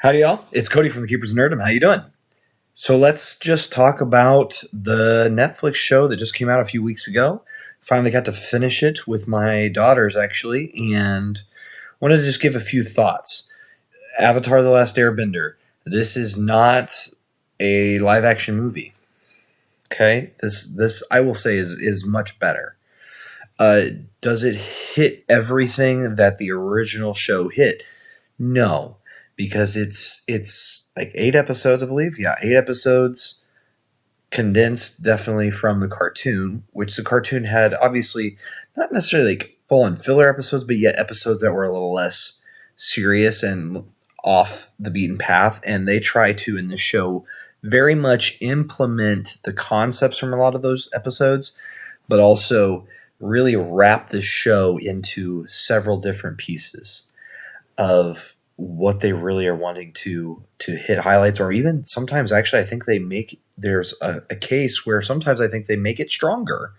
Howdy, y'all. It's Cody from the Keepers of Nerdom. How you doing? So let's just talk about the Netflix show that just came out a few weeks ago. Finally got to finish it with my daughters, actually, and wanted to just give a few thoughts. Avatar: The Last Airbender. This is not a live-action movie. Okay? This I will say is much better. Does it hit everything that the original show hit? No, because it's like 8 episodes, I believe. Yeah, 8 episodes condensed definitely from the cartoon, which the cartoon had obviously not necessarily like full on filler episodes, but yet episodes that were a little less serious and off the beaten path. And they try to, in the show, very much implement the concepts from a lot of those episodes, but also really wrap the show into several different pieces of what they really are wanting to hit highlights, or even sometimes actually I think they make there's a case where sometimes I think they make it stronger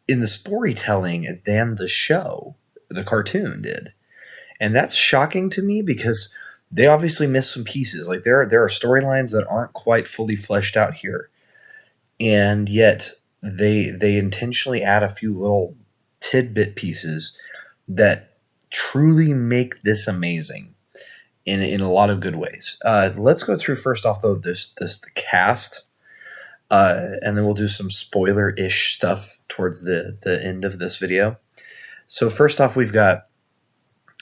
in the storytelling than the cartoon did. And that's shocking to me because they obviously missed some pieces. Like there are storylines that aren't quite fully fleshed out here. And yet they intentionally add a few little tidbit pieces that truly make this amazing in a lot of good ways. Let's go through first off though the cast, and then we'll do some spoiler-ish stuff towards the end of this video. So first off, we've got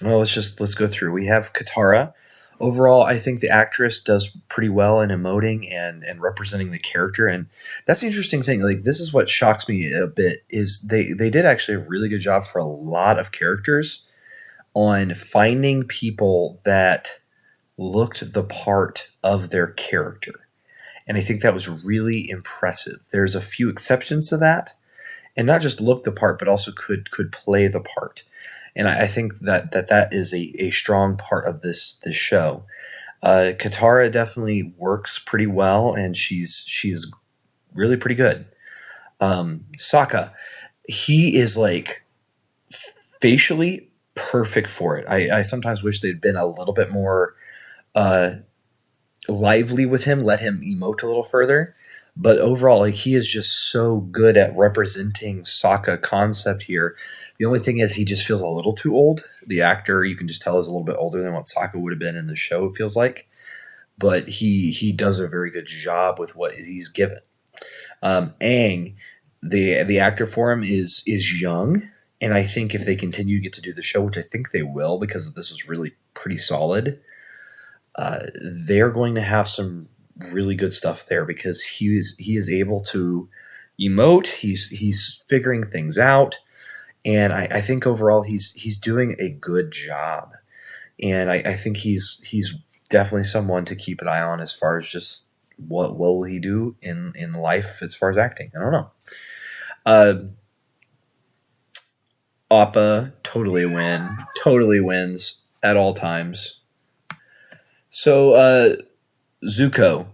let's go through. We have Katara. Overall, I think the actress does pretty well in emoting and representing the character, and that's the interesting thing. Like this is what shocks me a bit is they did actually a really good job for a lot of characters on finding people that looked the part of their character. And I think that was really impressive. There's a few exceptions to that, and not just look the part, but also could play the part. And I think that is a strong part of this show. Katara definitely works pretty well, and she's really pretty good. Sokka, he is like facially perfect for it. I sometimes wish they'd been a little bit more lively with him, let him emote a little further. But overall, like he is just so good at representing Sokka concept here. The only thing is he just feels a little too old. The actor, you can just tell, is a little bit older than what Sokka would have been in the show, it feels like. But he does a very good job with what he's given. Aang, the actor for him is young. And I think if they continue to get to do the show, which I think they will because this is really pretty solid, they're going to have some really good stuff there because he is able to emote. He's figuring things out, and I think overall he's doing a good job. And I think he's definitely someone to keep an eye on as far as just what will he do in life as far as acting. I don't know. Appa totally wins at all times. So Zuko,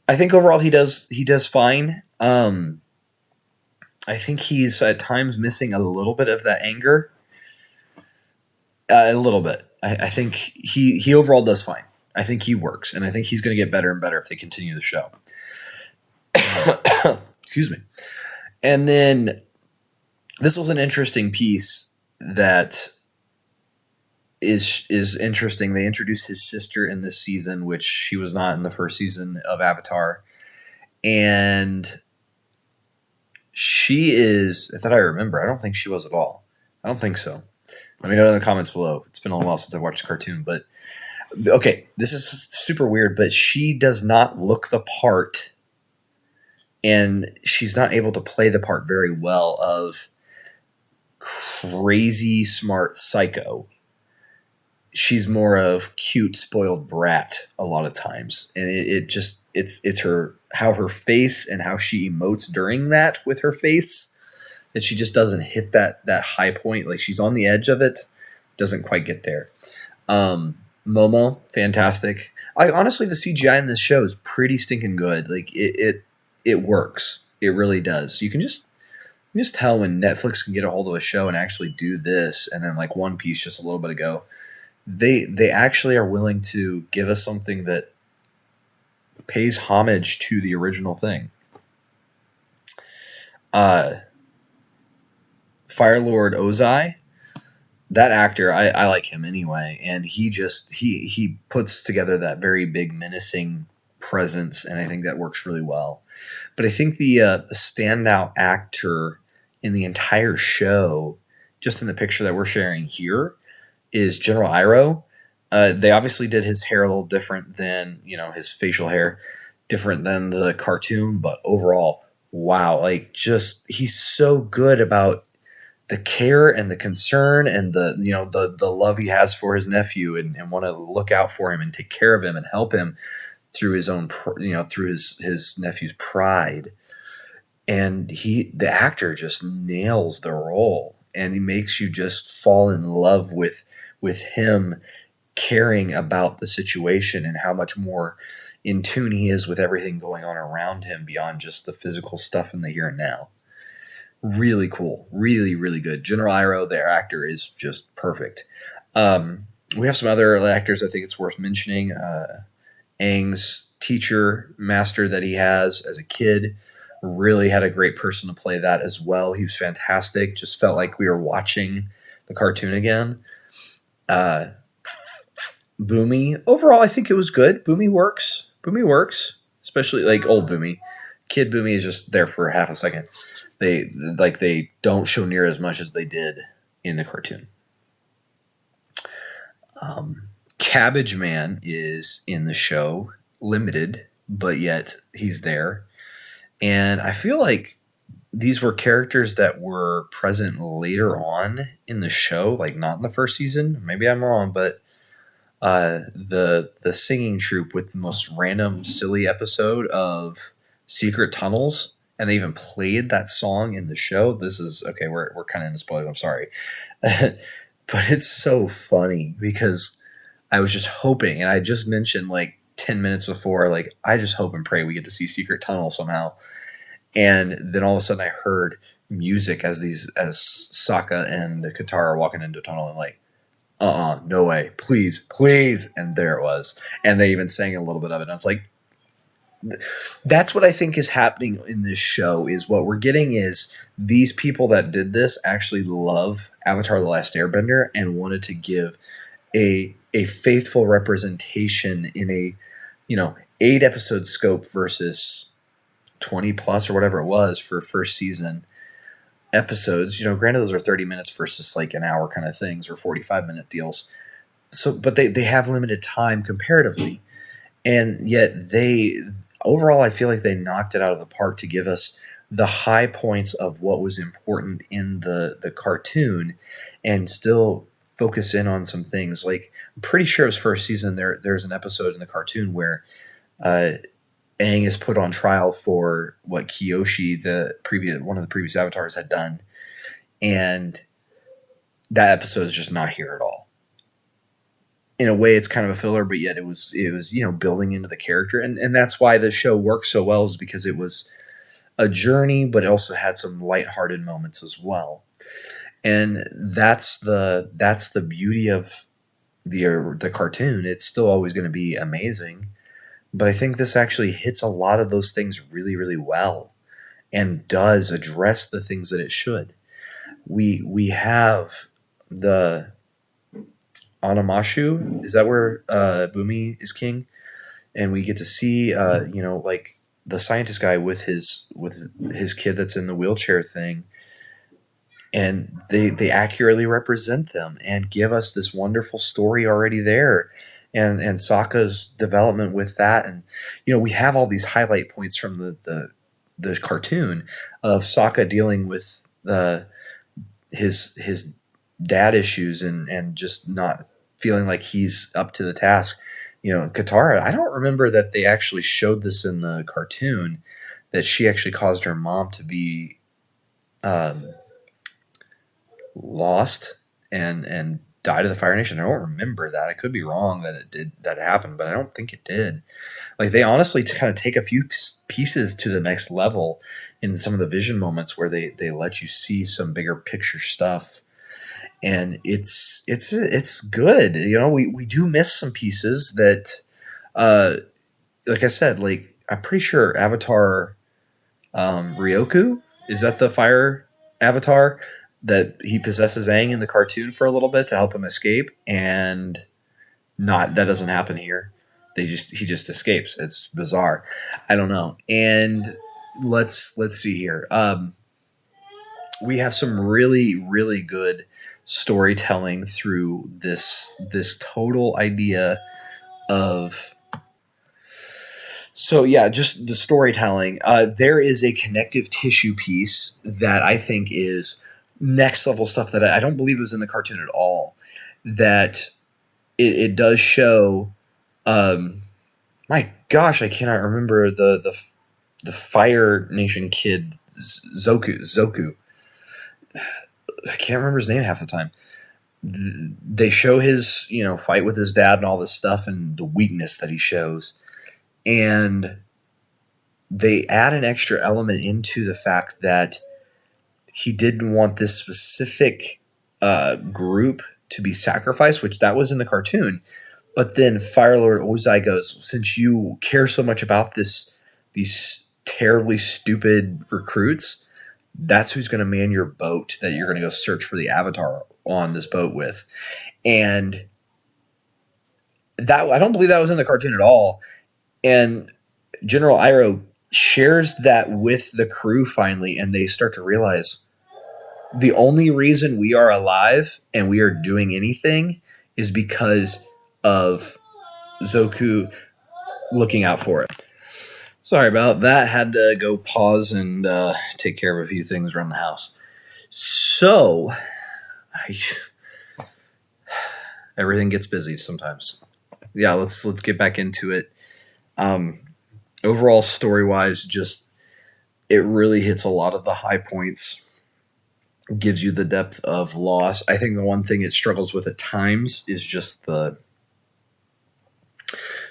I think overall he does fine. I think he's at times missing a little bit of that anger. A little bit. I think he overall does fine. I think he works, and I think he's going to get better and better if they continue the show. Excuse me. And then this was an interesting piece that is interesting. They introduced his sister in this season, which she was not in the first season of Avatar. And she is, I thought I remember, I don't think she was at all. I don't think so. Let me know in the comments below. It's been a while since I watched the cartoon, but okay, this is super weird, but she does not look the part, and she's not able to play the part very well of crazy smart psycho. She's more of cute spoiled brat a lot of times, and it's how her face and how she emotes during that with her face, that she just doesn't hit that high point. Like she's on the edge of it, doesn't quite get there. Momo, fantastic. Honestly, the CGI in this show is pretty stinking good. Like it works. It really does. You can just tell when Netflix can get a hold of a show and actually do this, and then like One Piece just a little bit ago they actually are willing to give us something that pays homage to the original thing. Uh, Fire Lord Ozai, that actor, I like him anyway, and he puts together that very big menacing presence, and I think that works really well. But I think the standout actor in the entire show, just in the picture that we're sharing here, is General Iroh. They obviously did his hair a little different than his facial hair, different than the cartoon, but overall, wow! Like just he's so good about the care and the concern and the love he has for his nephew and want to look out for him and take care of him and help him through his own through his nephew's pride. And the actor just nails the role, and he makes you just fall in love with him caring about the situation and how much more in tune he is with everything going on around him beyond just the physical stuff in the here and now. Really cool, really really good. General Iroh, their actor, is just perfect. We have some other actors I think it's worth mentioning. Aang's teacher master that he has as a kid really had a great person to play that as well. He was fantastic. Just felt like we were watching the cartoon again. Uh, Boomy, overall, I think it was good. Boomy works. Boomy works, especially like old Boomy. Kid Boomy is just there for half a second. They don't show near as much as they did in the cartoon. Cabbage Man is in the show, limited, but yet he's there. And I feel like these were characters that were present later on in the show, like not in the first season. Maybe I'm wrong, but the singing troupe with the most random silly episode of Secret Tunnels, and they even played that song in the show. This is okay. We're kind of in spoilers. I'm sorry, but it's so funny because I was just hoping, and I just mentioned like 10 minutes before, like I just hope and pray we get to see Secret Tunnel somehow. And then all of a sudden I heard music as Sokka and Katara are walking into a tunnel, and like, no way, please, please. And there it was. And they even sang a little bit of it. And I was like, that's what I think is happening in this show. Is what we're getting is these people that did this actually love Avatar: The Last Airbender and wanted to give a faithful representation in a 8-episode scope versus 20 plus or whatever it was for first season episodes. Granted those are 30 minutes versus like an hour kind of things, or 45-minute deals. So, but they have limited time comparatively, and yet overall I feel like they knocked it out of the park to give us the high points of what was important in the cartoon, and still focus in on some things. Like I'm pretty sure it was first season. There's an episode in the cartoon where Aang is put on trial for what Kyoshi, one of the previous avatars, had done, and that episode is just not here at all. In a way, it's kind of a filler, but yet it was building into the character, and that's why the show works so well, is because it was a journey, but it also had some lighthearted moments as well, and that's the beauty of the cartoon. It's still always going to be amazing. But I think this actually hits a lot of those things really, really well, and does address the things that it should. We have the Anamashu. Is that where Boomy is king? And we get to see, like the scientist guy with his kid that's in the wheelchair thing, and they accurately represent them and give us this wonderful story already there. And Sokka's development with that, and we have all these highlight points from the cartoon of Sokka dealing with his dad issues and just not feeling like he's up to the task. Katara, I don't remember that they actually showed this in the cartoon, that she actually caused her mom to be lost and died of the Fire Nation. I don't remember that. I could be wrong that happened, but I don't think it did. Like they honestly kind of take a few pieces to the next level in some of the vision moments where they let you see some bigger picture stuff. and it's good. We do miss some pieces that, uh, like I said, like I'm pretty sure Avatar, Ryoku, is that the fire avatar that he possesses Aang in the cartoon for a little bit to help him escape, and not that doesn't happen here. He just escapes. It's bizarre. I don't know. And let's see here. We have some really really good storytelling through this total idea of, so yeah, just the storytelling. There is a connective tissue piece that I think is next level stuff that I don't believe was in the cartoon at all. That it does show. My gosh, I cannot remember the Fire Nation kid, Zoku. I can't remember his name half the time. They show his fight with his dad and all this stuff and the weakness that he shows, and they add an extra element into the fact that he didn't want this specific group to be sacrificed, which that was in the cartoon. But then Fire Lord Ozai goes, since you care so much about these terribly stupid recruits, that's who's going to man your boat that you're going to go search for the Avatar on this boat with. And that, I don't believe that was in the cartoon at all. And General Iroh shares that with the crew finally, and they start to realize the only reason we are alive and we are doing anything is because of Zoku looking out for it. Sorry about that. Had to go pause and take care of a few things around the house. So, everything gets busy sometimes. Yeah, let's get back into it. Overall, story wise, just it really hits a lot of the high points. Gives you the depth of loss. I think the one thing it struggles with at times is just the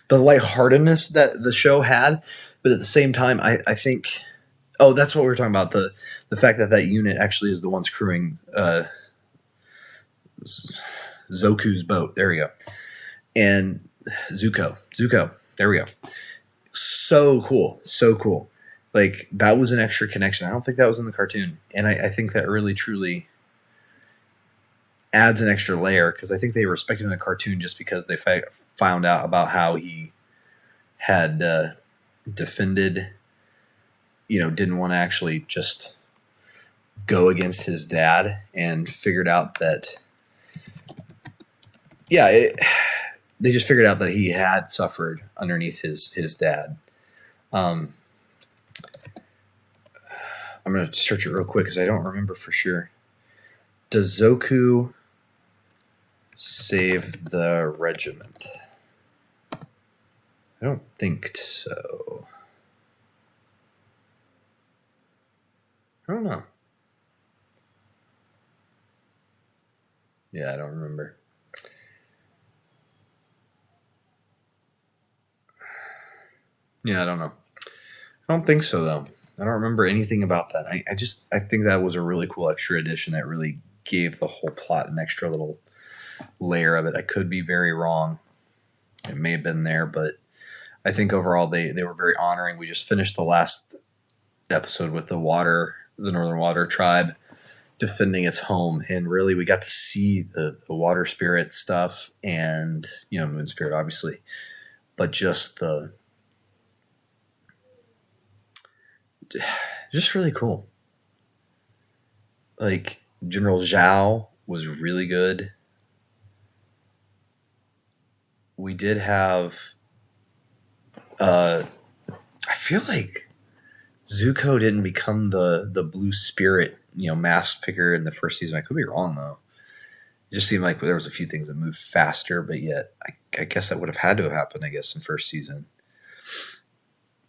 lightheartedness that the show had, but at the same time, I think, oh, that's what we were talking about, the fact that unit actually is the ones crewing Zoku's boat. There we go. And Zuko, there we go. So cool. Like, that was an extra connection. I don't think that was in the cartoon. And I think that really, truly adds an extra layer, because I think they respected him in the cartoon just because they found out about how he had defended, didn't want to actually just go against his dad, and figured out that, they just figured out that he had suffered underneath his dad. I'm going to search it real quick because I don't remember for sure. Does Zoku save the regiment? I don't think so. I don't know. Yeah, I don't remember. Yeah, I don't know. I don't think so, though. I don't remember anything about that. I think that was a really cool extra addition that really gave the whole plot an extra little layer of it. I could be very wrong. It may have been there, but I think overall they were very honoring. We just finished the last episode with the Northern Water Tribe defending its home, and really we got to see the water spirit stuff and moon spirit obviously, but just really cool. Like, General Zhao was really good. We did have I feel like Zuko didn't become the blue spirit, masked figure in the first season. I could be wrong though. It just seemed like there was a few things that moved faster, but yet I guess that would have had to have happened, I guess, in first season.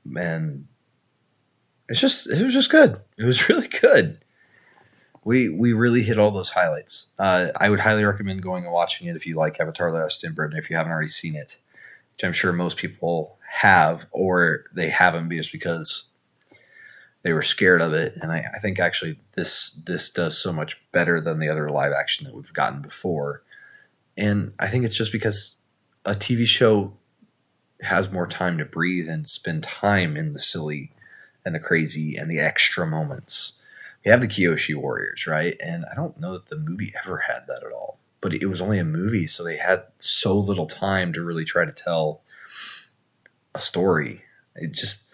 And it was just good. It was really good. We really hit all those highlights. I would highly recommend going and watching it if you like Avatar: The Last Airbender, if you haven't already seen it, which I'm sure most people have, or they haven't just because they were scared of it, and I think actually this does so much better than the other live action that we've gotten before. And I think it's just because a TV show has more time to breathe and spend time in the silly and the crazy and the extra moments. We have the Kyoshi Warriors, right? And I don't know that the movie ever had that at all. But it was only a movie, so they had so little time to really try to tell a story. It just,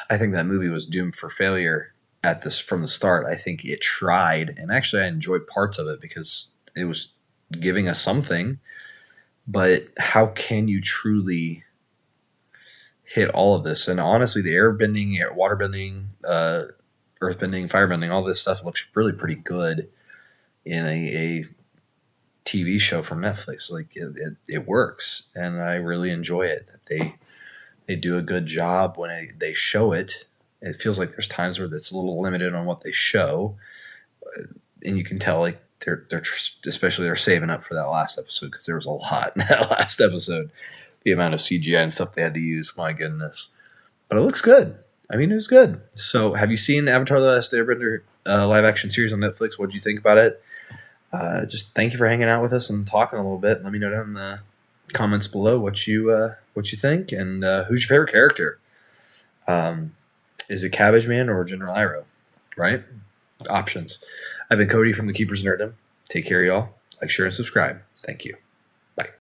I think that movie was doomed for failure at this from the start. I think it tried, and actually I enjoyed parts of it because it was giving us something. But how can you truly hit all of this? And honestly, the airbending, waterbending, earthbending, firebending, all this stuff looks really pretty good in a TV show from Netflix. Like it works, and I really enjoy it. That they do a good job when they show it. It feels like there's times where it's a little limited on what they show, and you can tell like they're especially they're saving up for that last episode because there was a lot in that last episode. The amount of CGI and stuff they had to use, my goodness. But it looks good. I mean, it was good. So, have you seen Avatar: The Last Airbender live action series on Netflix? What did you think about it? Just thank you for hanging out with us and talking a little bit. Let me know down in the comments below what you think and who's your favorite character. Is it Cabbage Man or General Iroh? Right? Options. I've been Cody from the Keepers of Nerdom. Take care, y'all. Like, share, and subscribe. Thank you. Bye.